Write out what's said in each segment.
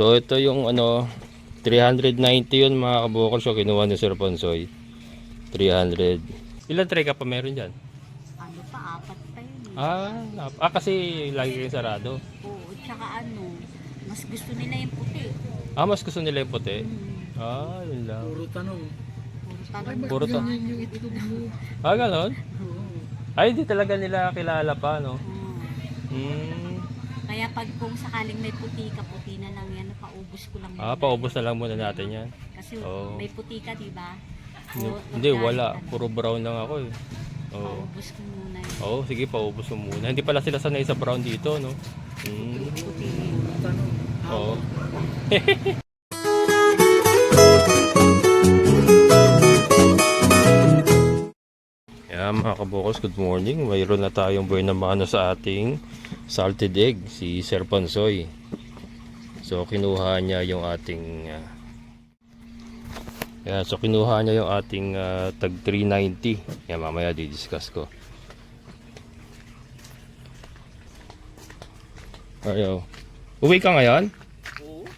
So ito yung ano 390 yun mga kabukol. So kinuha ni Sir Ponsoy 300. Ilan tray ka pa meron dyan? Ano pa, apat pa yun eh. Kasi lagi kayong sarado. Oo, tsaka ano, mas gusto nila yung puti. Mas gusto nila yung puti. Hmm. Yun lang. Puro tanong. Puro tanong. Puro to. Ganyan yung itlog mo. Ganon? Oo. Ay, hindi talaga nila kilala pa, no? Oo. Kaya pag kung sakaling may puti ka, puti na lang yan, paubos ko lang. muna. Paubos na lang muna natin yan. Kasi Oo. may puti ka, di ba? Hindi, wala. Puro brown lang ako eh. Oo. Paubos ko muna yun. Sige, paubos mo muna. Hindi pala sila sanay sa brown dito, no? Puro tanong. Oo. Mga kabukos, good morning. Mayroon na tayong buhay na mano sa ating salted egg, si Sir Ponsoy. So kinuha niya yung ating kinuha niya yung ating tag 390. Mamaya di-discuss ko. Ayo. Uwi ka ngayon? Oo.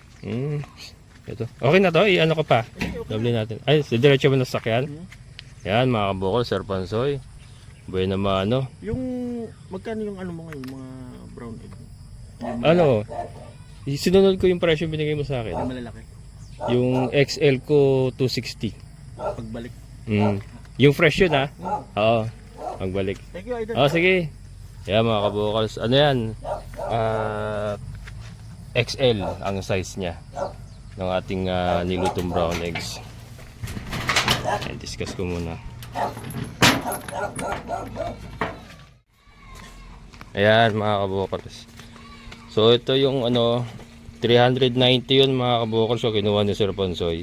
Ito. Okay na to, i-ano ko pa. Doble natin. Ay, diretso mo na sakyan. Yan mga kabukol, Sir Ponsoy. Buhay na mano. Yung magkano yung ano mo ngayon, mga brown egg? Sinunod ko yung presyo binigay mo sa akin. Yung malalaki. Yung XL ko 260. Pagbalik. Yung fresh yun Oo. Pagbalik. Thank you, Idol. Sige. Yan mga kabukals. Ano yan? XL ang size niya ng ating nilutong brown eggs. Discuss ko muna. Ayan mga kabukals. So ito yung 390 yun mga kabukals. So kinuha ni Sir Ponsoy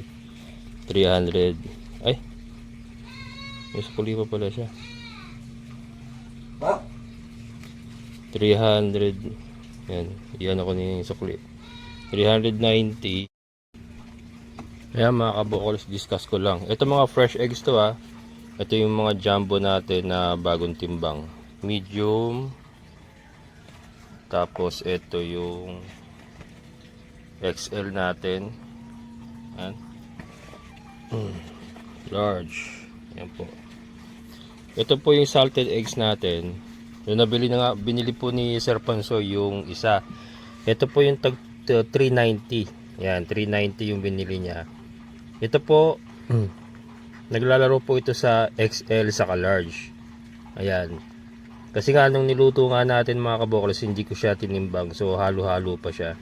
300. Ay, may sukuli pa pala siya. 300. Yan ako ni sukli. 390. Ayan mga kabukals, discuss ko lang. Ito mga fresh eggs to Ito yung mga jumbo natin na bagong timbang. Medium. Tapos ito yung XL natin. Ayan. Large. Ayan po. Ito po yung salted eggs natin. Yung binili po ni Sir Ponsoy yung isa. Ito po yung tag 390. Ayan, 390 yung binili niya. Ito po, naglalaro po ito sa XL saka large. Ayan. Kasi nga nung niluto nga natin mga kabukals, hindi ko siya tinimbang. So halo-halo pa siya.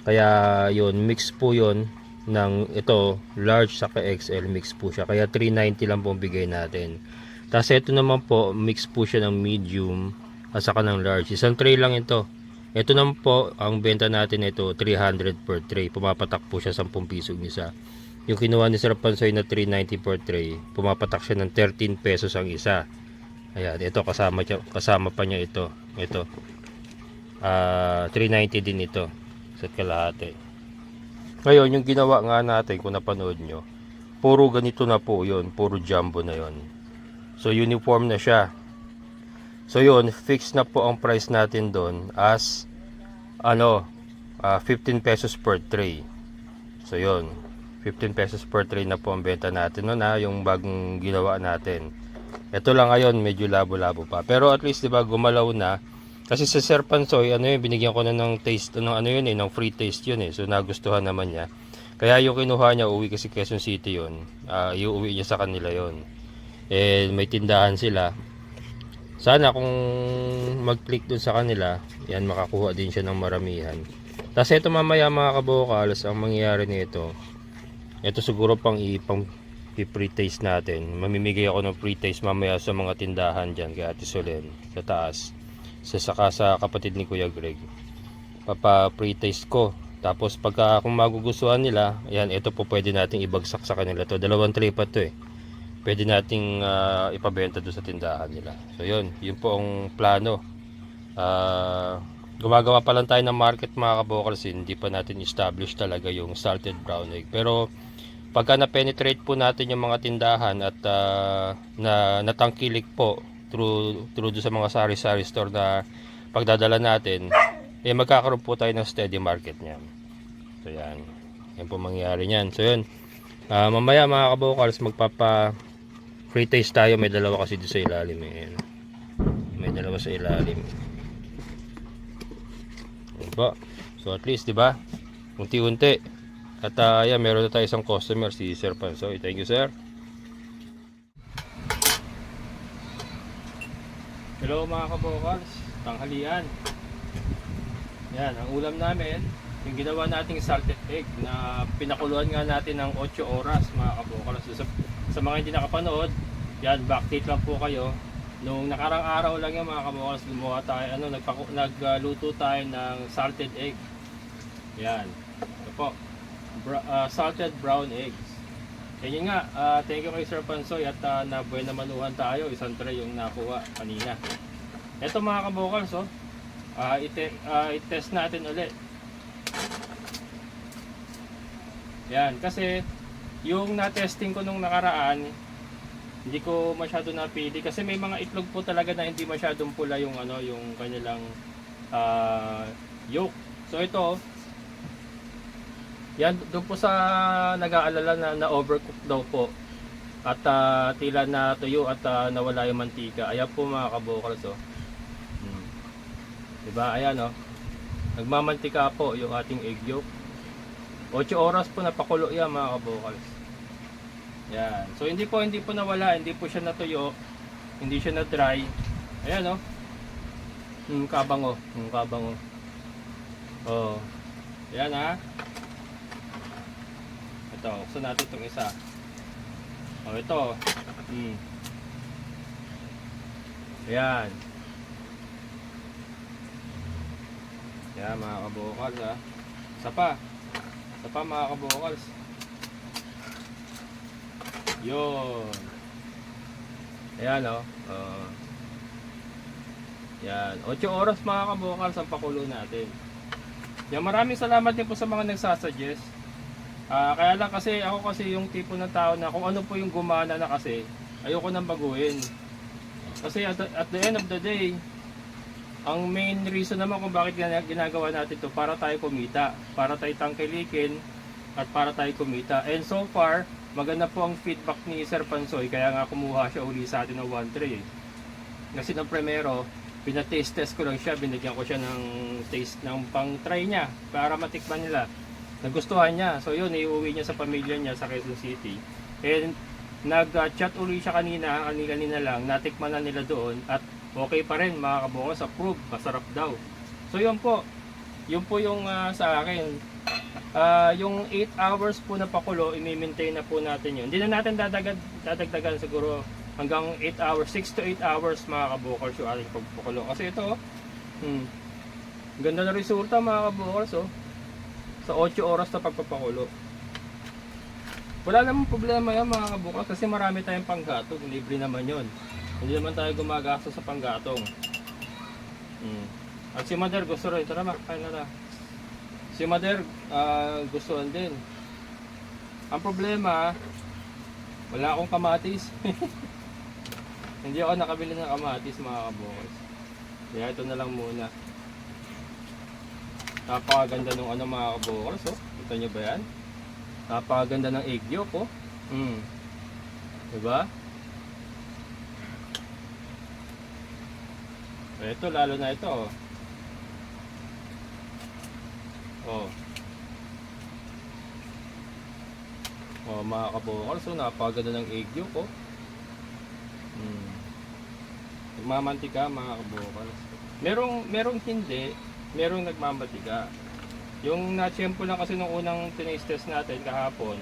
Kaya yun, mix po yun ng ito, large saka XL, mix po siya. Kaya 390 lang po bigay natin. Tapos ito naman po, mix po siya ng medium at saka ng large. Isang tray lang ito. Ito naman po, ang benta natin ito, 300 per tray. Pumapatak po siya 10 piso isa. Yung kinuha ni Sir Ponsoy na 390 per tray, pumapatak siya ng 13 pesos ang isa. Ayan, ito kasama pa niya ito. Ito. 390 din ito. Sa kalahati. Ngayon, yung ginawa nga natin, kung napanood nyo, puro ganito na po yun. Puro jumbo na yun. So, uniform na siya. So, yun, fixed na po ang price natin doon as 15 pesos per tray. So, yun. 15 pesos per tray na po ang benta natin noon yung bagong ginawa natin. Ito lang ngayon medyo labo-labo pa. Pero at least 'di ba gumalaw na. Kasi sa Sir Ponsoy, binigyan ko na ng taste ng free taste yun So nagustuhan naman niya. Kaya yung kinuha niya, uwi kasi Quezon City yun. Iuwi niya sa kanila yun. May tindahan sila. Sana kung mag-click dun sa kanila, yan makakuha din siya ng maramihan. Tapos ito mamaya mga kabukals, ang mangyayari nito. Ito siguro pang i-pre-taste natin. Mamimigay ako ng pre-taste mamaya sa mga tindahan dyan kay Ate Solen sa taas. Saka sa kapatid ni Kuya Greg. Papa-pre-taste ko. Tapos kung magugustuhan nila, ayan, ito po pwede nating ibagsak sa kanila to. 2 tray pa to Pwede nating ipabenta doon sa tindahan nila. So yun po ang plano. Gumagawa pa lang tayo ng market mga kabukals. Hindi pa natin establish talaga yung salted brown egg. Pero pagka na-penetrate po natin yung mga tindahan at natangkilik po through sa mga sari-sari store na pagdadala natin, magkakaroon po tayo ng steady market niyan. So yan. Yan po mangyayari niyan. So yun. Mamaya mga kabokals, magpapa free taste tayo. May dalawa kasi dito sa ilalim. Ayan. May dalawa sa ilalim. Yan po. So at least, di ba? Unti-unti. At ayan, meron na tayo isang customer, si Sir Pansoy. Thank you, sir. Hello mga kabokals. Tanghalian. Yan, ang ulam namin, yung ginawa nating salted egg na pinakuluan nga natin ng 8 oras mga kabokals. Sa mga hindi nakapanood, yan, backdate lang po kayo. Nung nakarang araw lang yan mga kabokals, gumawa tayo, nagluto tayo ng salted egg. Yan, ito po, salted brown eggs. Yan yun nga, thank you kay Sir Pansoy at nabuhay na manuhan tayo, isang tray yung nakuha kanina. Ito mga kabokals, oh. I-test natin ulit. Yan, kasi yung na-testing ko nung nakaraan, hindi ko masyado napili kasi may mga itlog po talaga na hindi masyadong pula yung yung kanilang yolk. So ito, yan doon po sa nag-aalala na overcook daw po at tila na tuyo at nawala yung mantika. Ayan po mga kabokals, oh. Diba? Ayan, oh. Nagmamantika po yung ating egg yolk. 8 oras po napakulo yan mga kabokals. Yan. So hindi po nawala, hindi po siya natuyo, hindi siya na dry. Ayan, oh. Kabango, kabango. Oh. Ayan, ha. Ito, buksan natin itong isa. Oh, ito. Ayan. Yan mga kabokals, ha. Isa pa mga kabokals. Yun. Ayan, oh. Yan. 8 oras mga kabokals ang pakulo natin. Yan, maraming salamat din po sa mga nagsasuggest. Kaya lang kasi ako yung tipo ng tao na kung ano po yung gumana na kasi, ayoko nang baguhin. Kasi at the end of the day, ang main reason naman kung bakit ginagawa natin to para tayo kumita, para tayo tangkilikin at para tayo kumita. And so far, maganda po ang feedback ni Sir Pansoy, kaya nga kumuha siya uli sa atin ng 1 tray. Kasi ng primero, pinataste test ko lang siya, binigyan ko siya ng taste ng pang try niya para matikman nila. Nagustuhan niya. So yun, iuwi niya sa pamilya niya sa Quezon City. And nag-chat uli siya kanina lang, natikman na nila doon at okay pa rin mga kabokals, approve, masarap daw. So yun po yung sa akin. Yung 8 hours po na pakulo, i-maintain na po natin yun. Hindi na natin dadagdagan siguro hanggang 8 hours, 6 to 8 hours mga kabokals yung ating pagpakulo. Kasi ito, ganda na resulta mga kabokals, oh. Sa 8 oras na pagpapakulo. Wala namang problema yan mga kabokals kasi marami tayong panggatong, libre naman yun. Hindi naman tayo gumagasto sa panggatong. At si Mother gusto rin. Tara ma, kain na. Si Mother gustuhan din. Ang problema, wala akong kamatis. Hindi ako nakabili ng kamatis mga kabokals. Kaya ito na lang muna. Napakaganda nung mga kabokals, oh. Kita nyo ba yan? Napakaganda ng egg yolk, oh. Diba? Ito, lalo na ito, oh. Oh, mga kabokals, so napakaganda ng egg yolk, oh. Nagmamantika mga kabokals. Merong hindi, merong nagmamantika. Yung na-tiyempo lang kasi nung unang tinaste test natin kahapon,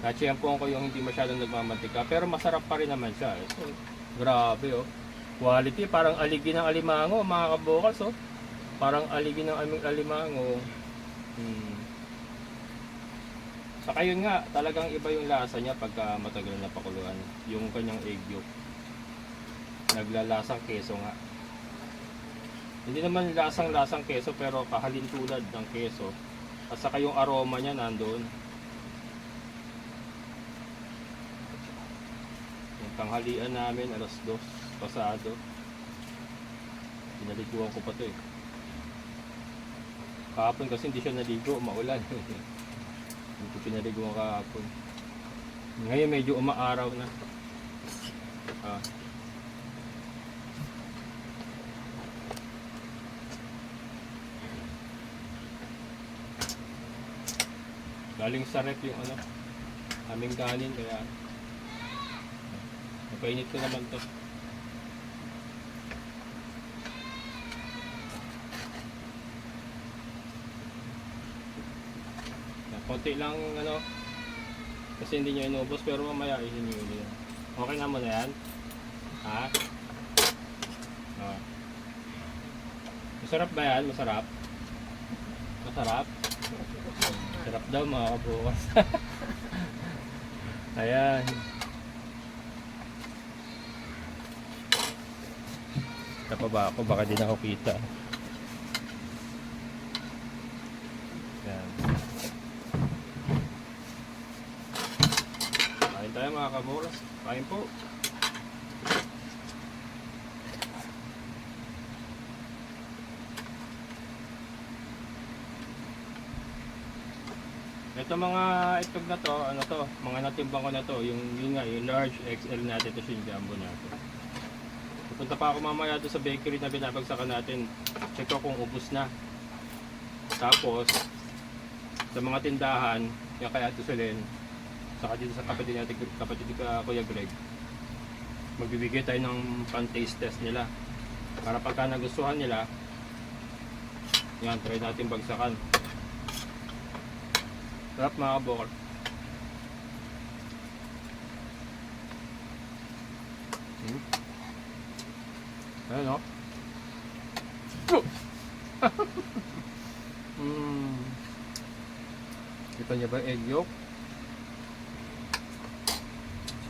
na-tiyempo ko yung hindi masyadong nagmamantika, pero masarap pa rin naman siya. So, grabe, oh. Quality, parang aligi ng alimango mga kabokals, oh. Parang aligi ng alimango. Saka yun nga, talagang iba yung lasa niya pagka matagal na pakuluan. Yung kanyang egg yolk. Naglalasang keso nga. Hindi naman lasang keso pero kahalin tulad ng keso. At saka yung aroma niya nandoon. Yung tanghalian namin, 2:00 pasado. Pinaliguan ko pa to eh. Kahapon kasi hindi siya naligo, maulan. Hindi ko pinaligo kahapon. Ngayon medyo umaaraw na. Ah. Galing sa rep yung ano, aming kanin kaya napainit ko naman to. Konti lang ano, kasi hindi nyo inubos pero mamaya ihinyo nyo. Okay na mo na yan? Ha? Ah. Masarap ba yan? Masarap? Masarap? Sarap daw mga kabukas. Ayan. Kita pa ba ako? Baka di na ako kita. Ayan. Kain tayo mga kabukas. Kain po. Ito mga itlog na to, ano to, mga natimbang ko na to, yung yun nga, yung large XL natin, ito yung jumbo natin. Pupunta pa ako mamaya doon sa bakery na binabagsakan natin. Check ko kung ubos na. Tapos, sa mga tindahan, yung kaya ito silin, saka dito sa kapatid natin, kapatid ka Kuya Greg, magbibigay tayo ng pan-taste test nila. Para pagka nagustuhan nila, yan, try natin bagsakan. Sarap mga kabukal. Ayan o. Kita niya ba egg yolk?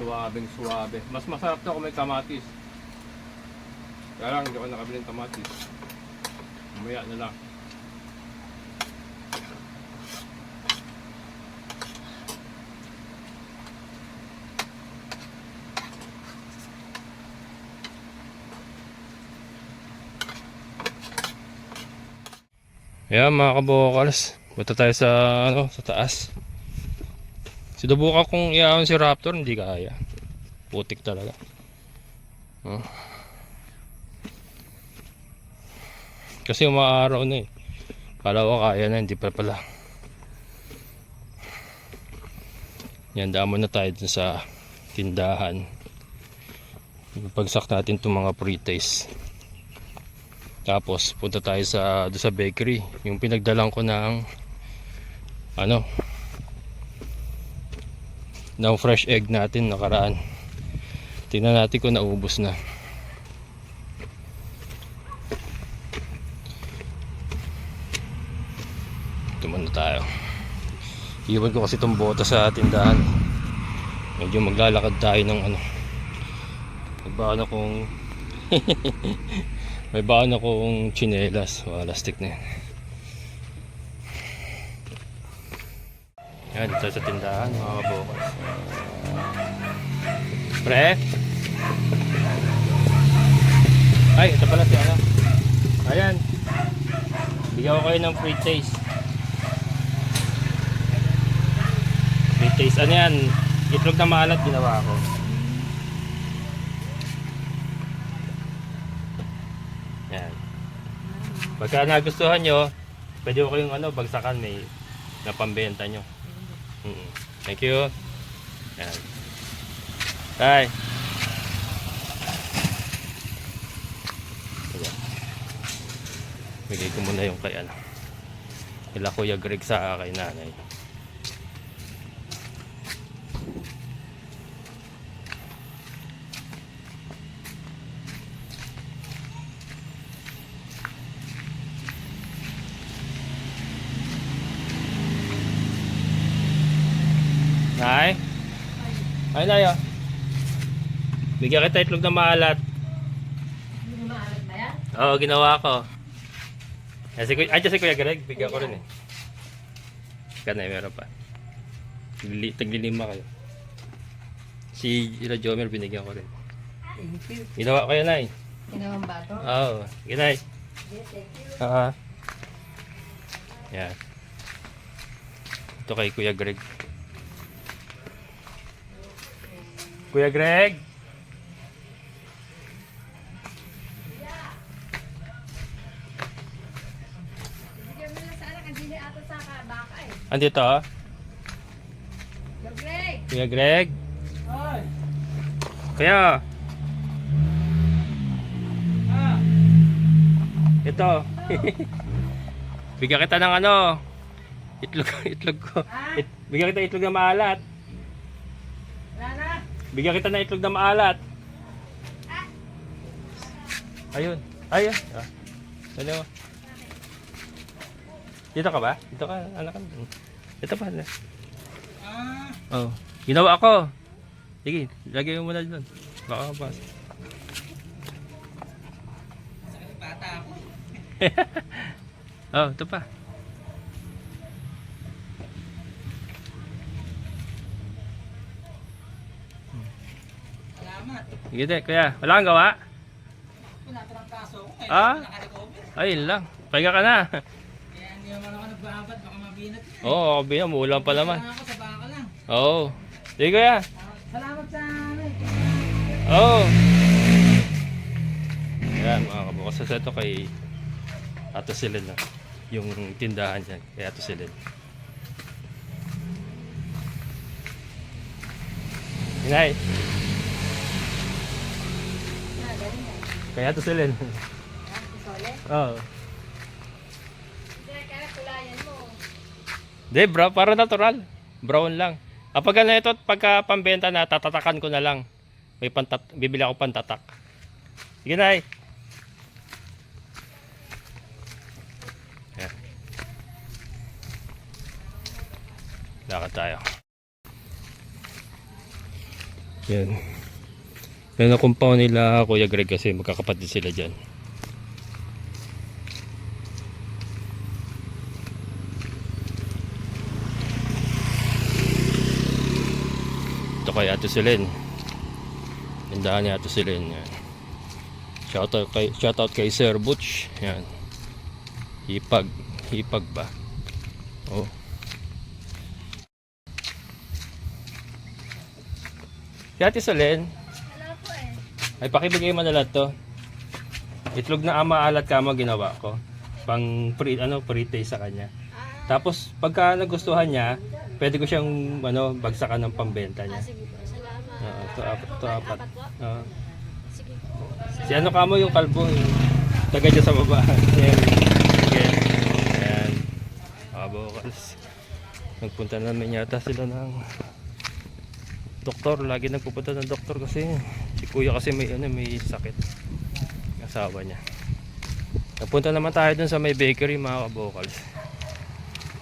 Suwabeng suwabe. Mas masarap to kung may kamatis. Kaya lang hindi ko nakabili ng kamatis. Mamaya na lang. Ayan mga kabukals, punta tayo sa ano, sa taas. Sinubukan kong iahon si Raptor, hindi kaya. Putik talaga. Kasi umaaraw na eh. Kala ko kaya na, hindi pa pala. Yan, damo na tayo dun sa tindahan. Pagsak natin itong mga pre-taste. Tapos punta tayo sa doon sa bakery, yung pinagdalan ko ng ano, ng fresh egg natin nakaraan. Tingnan natin kung naubos na. Tuman na tayo. Iwan ko kasi itong bota sa tindahan. Medyo maglalakad tayo ng ano. Pagbaka na kung may baon akong tsinelas, lastik na yan. Yan, dito sa tindahan mga kabukas. Pre? Ay, ito pala si ano. Ayan, bigyan ko kayo ng free taste. Free taste, ano yan, itlog na maalat ginawa ko. Yan. Pagka nagustuhan nyo, pwede ko kayong ano, bagsakan, may napambenta nyo. Thank you. Yan. Bye. Ayan. Bigay ko muna yung kay ano, kila Kuya Greg sa kay nanay. Ay? Ay na yun. Bigyan kita itlog na maalat. Maalat ba yan? Oo, ginawa ko. Ay, si Kuya Greg, bigyan ko rin eh. Kanay, meron pa. Taglilima kayo. Si Ila Jomer, binigyan ko rin. Ginawa ko yan ay. Ginawang bato? Oo, ginay. Yes, thank you. Yan. Ito kay Kuya Greg. Kuya Greg! Andito oh. Kuya Greg. Kuya. Ito. Bigyan kita ng ano. Itlog ko. Bigyan kita itlog na maalat. Bigyan kita ng itlog na maalat. Ayun. Ayun. Ah. Ano? Dito ka ba? Dito ka, anak. Ito pa. Oh. Ginawa ko. Sige, lagay mo muna doon. Baka pas. Bata ako. Oh, ito pa. Salamat. Sige, kuya. Wala kang gawa? Wala pa ng kaso ko. Ah? Naka-recover. Ayun lang. Pahinga ka na. Kaya hindi naman ako nagbabad. Baka mabinat yan. Oo, oh, kabina. Muulan pa naman. Ako sa baka lang. Oo. Sige, kuya. Salamat sa ano eh. Oo. Ayan, mga kabukas. Sa ito kay Ato Silen na. Yung tindahan dyan. Kay Ato Silen. Inay. Kay Ato Silen. Oo. Hindi, bro. Para natural. Brown lang. Kapag ano ito, pagka pambenta na, tatatakan ko na lang. May bibili ako pantatak. Sige na. Ayan. Lakad tayo. Yan. Yan ang compound nila Kuya Greg kasi magkakapatid sila dyan. Ito kay Ato Silen. Tindahan ni Ato Silen. Yan. Shoutout kay Sir Butch. Yan. Hipag ba? Oh. Si Ate Silen. Wala po eh. Ay pakibigay mo na lahat to. Itlog na ama alat kama ginawa ko. Pang pre-taste sa kanya. Tapos pagka nagustuhan niya, pwede ko siyang bagsakan ng pambenta niya. Sige po, salamat. Ito apat. Oo. Sige. Si ano kamo yung kalbo, yung taga dyan sa baba. Yan. Sige. Ayan. Vocals. Nagpunta namin yata sila ng doktor. Lagi nagpupunta ng doktor kasi si kuya kasi may sakit. Asawa niya. Nagpunta naman tayo dun sa may bakery mga ka-vocals.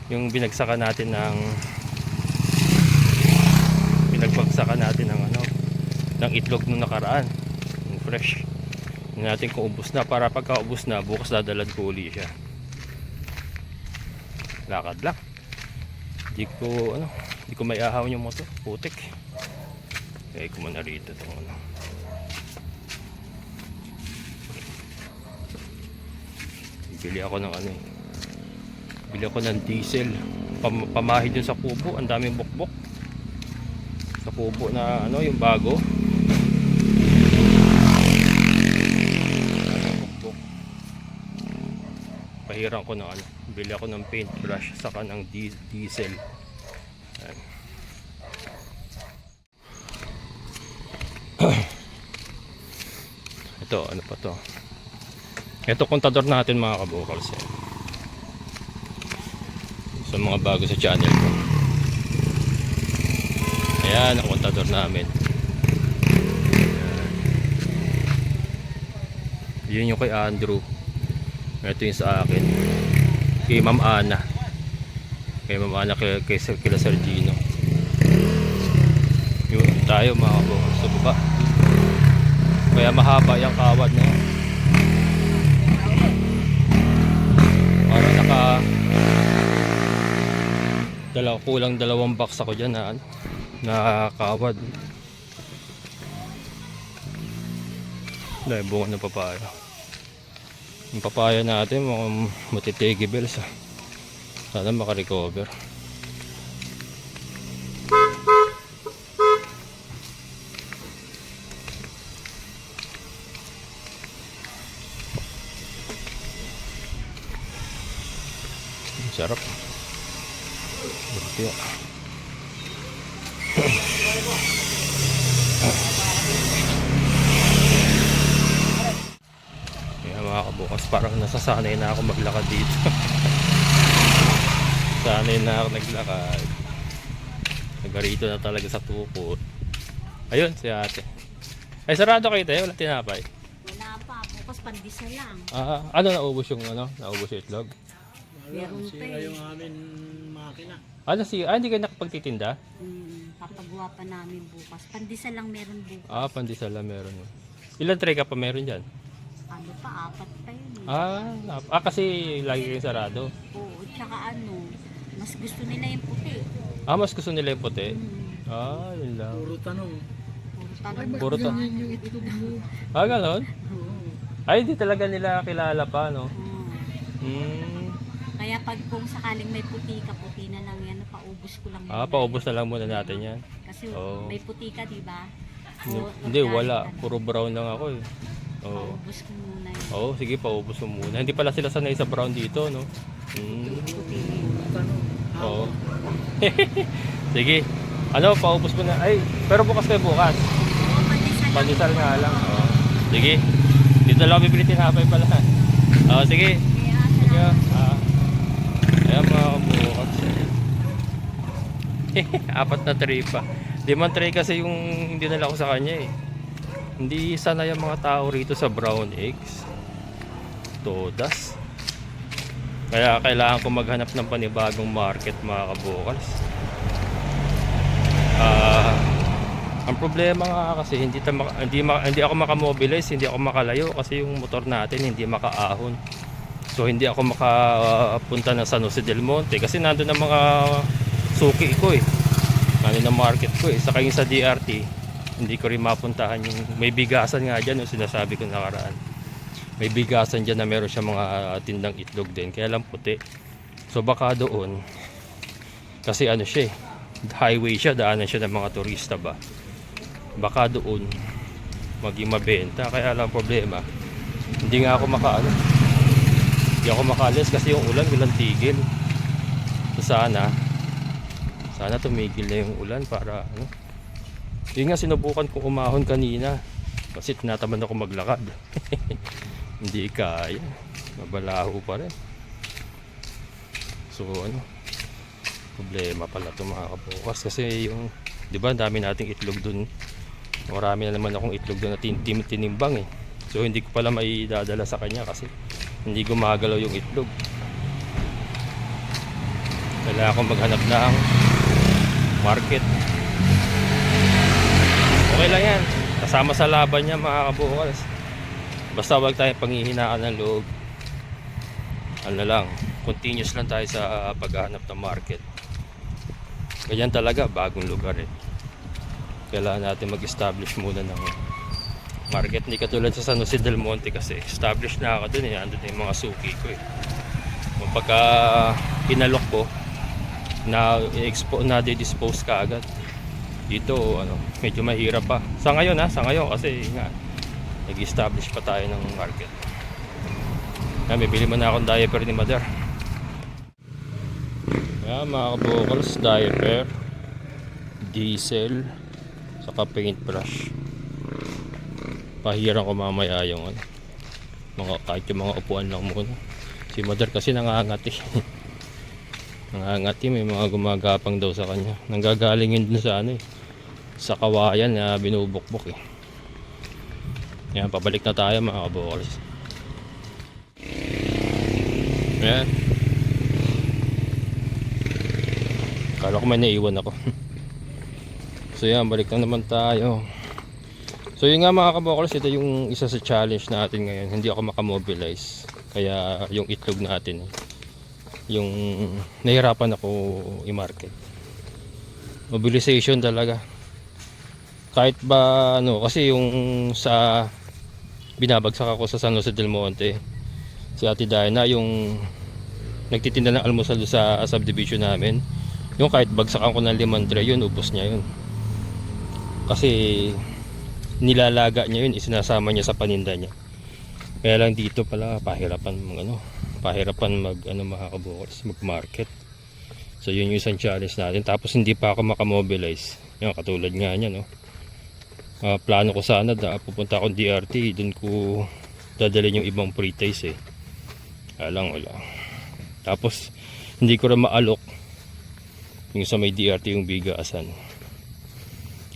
Yung binagsakan natin ng ng itlog nung nakaraan. Yung fresh. Hindi natin kung ubos na para pagka ubos na bukas dadalan ko uli siya. Lakad lang. Hindi ko may ahawin yung motor. Putik. Kaya ko muna rito itong Bili ako ng Bili ako ng diesel. Pamahid dun sa kubo. Ang daming bukbok. Sa kubo na yung bago. Bukbok. Pahiran ko ng Bili ako ng paintbrush saka ng diesel. Ayan. Ito, ano pa to? Ito kontador natin mga ka-vocals. Sa mga bago sa channel ko. Ayan, ang kontador namin. Ayan. Yun yung kay Andrew. Ito yung sa akin. Kay Ma'am Ana. Kay Ma'am Ana, kay Sir Gino. Yun tayo mga ka-vocals sa baba. Kaya mahaba yung kawad na yun. Para kulang 2 box ako dyan na kawad. Dahil bunga ng papaya. Yung papaya natin mga matitigibels. Sana makarecover. Sarap. Lumpia. Kaya mga kabukas, parang nasasanay na ako maglakad dito. Sanay na ako naglakad. Nagarito na talaga sa tukot. Ayun, si ate. Ay, sarado kayo tayo, wala tinapay. Wala pa, bukas pandisa lang. Ano, naubos yung naubos yung itlog? Meron pa Sira eh. yung amin makina. Hindi kayo nakapagtitinda? Papagawa pa namin bukas. Pandisa lang meron bukas. Pandesala meron. Ilan tray ka pa meron dyan? Ano pa, 4 pa yun eh. Kasi lagi kayong sarado. Oo, tsaka mas gusto nila yung puti. Mas gusto nila yung puti? Mm. Yun lang. Puro tanong. Puro tanong. Puro to. Ganyan yung itlog mo. Ganon? Ay, hindi talaga nila kilala pa, no? Oo. Kaya kung sakaling may puti ka, puti na lang yan. Paubos ko lang muna. Paubos na lang muna natin yan. Kasi Oo. may puti ka, di ba? Hindi, wala. Puro brown lang ako eh. Oo. Paubos ko muna yan. Sige, paubos mo muna. Hindi pala sila sanay sa brown dito, no? Tanong. Oo. Sige. Paubos mo na. Ay, pero bukas kayo bukas. Oo, pandisa lang. Pandesal nga lang. Sige. Dito lang bibili tinapay pala. Sige. Kaya, Sige. Ayan mga kabukas. 4 na tray pa. 5 tray kasi yung dinala ko sa kanya eh. Hindi sana yung mga tao rito sa brown eggs. Todas. Kaya kailangan ko maghanap ng panibagong market mga kabukas. Ang problema nga kasi hindi ako makamobilize, hindi ako makalayo kasi yung motor natin hindi makaahon. So hindi ako makapunta ng San Jose del Monte kasi nandun ang mga suki ko eh. Nandun ang market ko eh. Saka yung sa DRT, hindi ko rin mapuntahan yung may bigasan nga dyan yung sinasabi ko nakaraan. May bigasan dyan na meron siya mga tindang itlog din. Kaya lang puti. So baka doon, kasi siya eh, highway siya, daanan siya ng mga turista ba. Baka doon maging mabenta. Kaya lang problema, hindi nga ako hindi ako makalis kasi yung ulan walang tigil. So sana tumigil na yung ulan para yun nga sinubukan kong umahon kanina kasi tinatamad ako maglakad. Hindi kaya, mabalaho pa rin. So problema pala ito mga kabukas kasi yung di ba dami nating itlog dun, marami na naman akong itlog dun na tinimbang eh. So hindi ko pala maidadala sa kanya kasi hindi gumagalaw yung itlog. Kailangan ko maghanap ng market. Okay lang yan, kasama sa laban niya mga kabukas. Basta wag tayong panghihinaan ng loob. Continuous lang tayo sa paghahanap ng market. Ganyan talaga, bagong lugar eh. Kailangan natin mag-establish muna ng market. Hindi katulad sa San Jose del Monte kasi established na ako dun eh. Andun yung mga suki ko eh. Kung pagka pinalok ko, na-dispose ka agad. Dito, medyo mahirap pa. Sa ngayon kasi nga, nag-establish pa tayo ng market. Bibili mo na akong diaper ni Mother. Mga kabukals, diaper, diesel, saka paint brush. Pahiran ko mamaya yung kahit yung mga upuan lang muna. Si Mother kasi nangangati. Nangangati, may mga gumagapang daw sa kanya. Nanggagaling yun dun sa sa kawayan na binubukbok eh. Yan, pabalik na tayo mga kabukals. Yan. Kala ko may naiwan ako. So yan, balik na naman tayo. So yun nga mga kabukals, ito yung isa sa challenge natin ngayon. Hindi ako makamobilize. Kaya yung itlog natin, yung nahirapan ako i-market. Mobilization talaga. Kahit ba kasi yung sa binabagsak ako sa San Jose del Monte, si Ate Diana, yung nagtitinda ng almusal doon sa subdivision namin. Yung kahit bagsakan ko ng 5 tray yun, ubos niya yun. Kasi nilalaga niya yun, isinasama niya sa paninda niya. Kaya lang dito pala pahirapan mga kabukals, mag-market. So yun yung isang challenge natin. Tapos hindi pa ako makamobilize. Yan, katulad nga niya, no. Plano ko sana pupunta akong DRT, dun ko dadalhin yung ibang pre-taste wala. Tapos hindi ko rin maalok yung sa may DRT yung bigasan.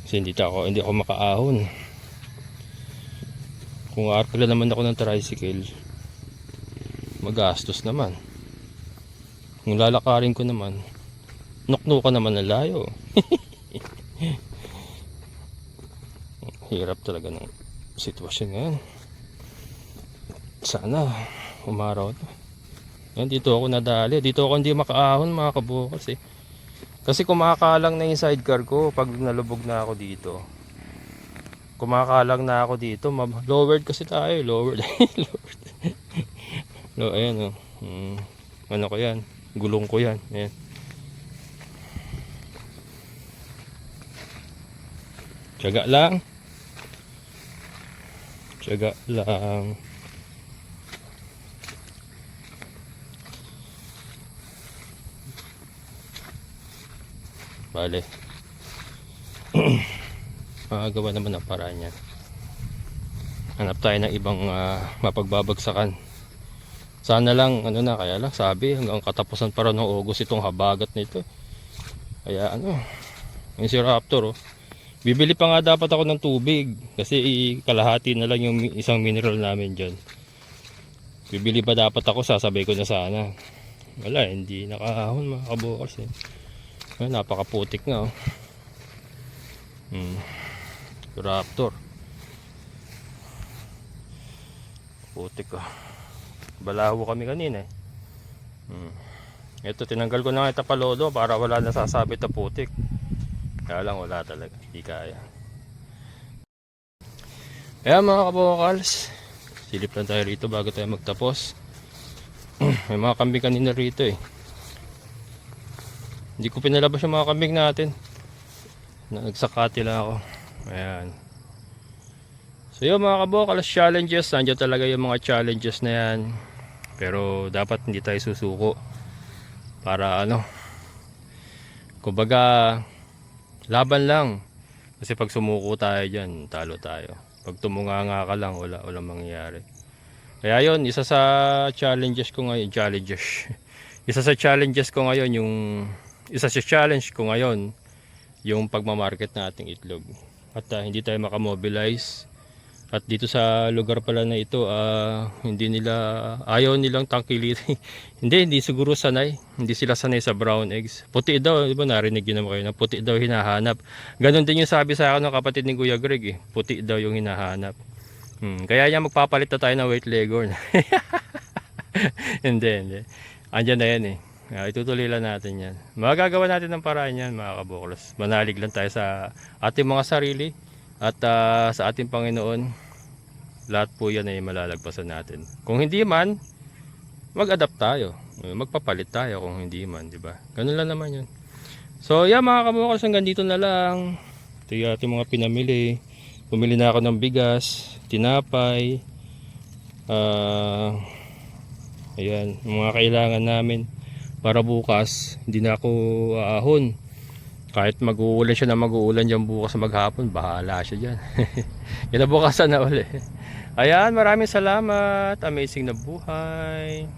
Kasi hindi ako makaahon. Kung arkala naman ako ng tricycle, magastos naman. Kung lalakarin ko naman, nuknukan naman na layo. Hirap talaga ng sitwasyon ngayon. Sana umaraw to. Yan, dito ako nadali. Dito ako hindi makaahon mga kabukals Kasi kumakalang na yung sidecar ko pag nalubog na ako dito. Kumakalang na ako dito. Lowered kasi tayo. Lowered. Ayan o. Ano ko yan? Gulong ko yan. Ayan. Tiyaga lang. Tiyaga lang. Bale. Magagawa naman ang paraan yan. Hanap tayo ng ibang mapagbabagsakan. Sana lang, kaya lang sabi hanggang katapusan para ng August itong habagat nito. Kaya yung si Raptor bibili pa nga dapat ako ng tubig kasi kalahati na lang yung isang mineral namin dyan. Bibili pa dapat ako, sasabay ko na sana. Wala, hindi nakahon mga kabukals napakaputik nga Raptor putik balaho kami kanina ito tinanggal ko na nga itapalodo para wala nasasabit na putik. Kaya lang wala talaga, hindi kaya. Kaya mga kabukals, silip lang tayo rito bago tayo magtapos. May mga kambing kanina rito Hindi ko pinalabas yung mga kambing natin. Nagsakati lang ako. Ayan. So yun mga kabukals, challenges. Nandiyan talaga yung mga challenges na yan. Pero dapat hindi tayo susuko. Para kumbaga, laban lang. Kasi pag sumuko tayo dyan, talo tayo. Pag tumunganga ka lang, walang mangyayari. Kaya yun, isa sa challenge ko ngayon yung pagmamarket nating itlog. At hindi tayo makamobilize. At dito sa lugar pala na ito, ayaw nilang tangkilitin. hindi siguro sanay. Hindi sila sanay sa brown eggs. Puti daw, di ba narinig yun naman kayo na puti daw hinahanap. Ganon din yung sabi sa akin ng kapatid ni Kuya Greg Puti daw yung hinahanap. Kaya niya magpapalit na tayo ng white leghorn. Hindi. Andyan na yan itutuloy lang natin yan. Magagawa natin ng paraan yan mga kabukals. Manalig lang tayo sa ating mga sarili. At sa ating Panginoon, lahat po yan ay malalagpasan natin. Kung hindi man, mag-adapt tayo. Magpapalit tayo kung hindi man, di ba? Ganun lang naman yun. So, yan mga kabukals, hanggang dito na lang. Ito yung ating mga pinamili. Pumili na ako ng bigas, tinapay, ayan, mga kailangan namin para bukas. Hindi na ako aahon. Kahit mag-uulan siya na mag-uulan dyan bukas maghapon, bahala siya dyan. Kinabukasan na uli. Ayan, maraming salamat. Amazing na buhay.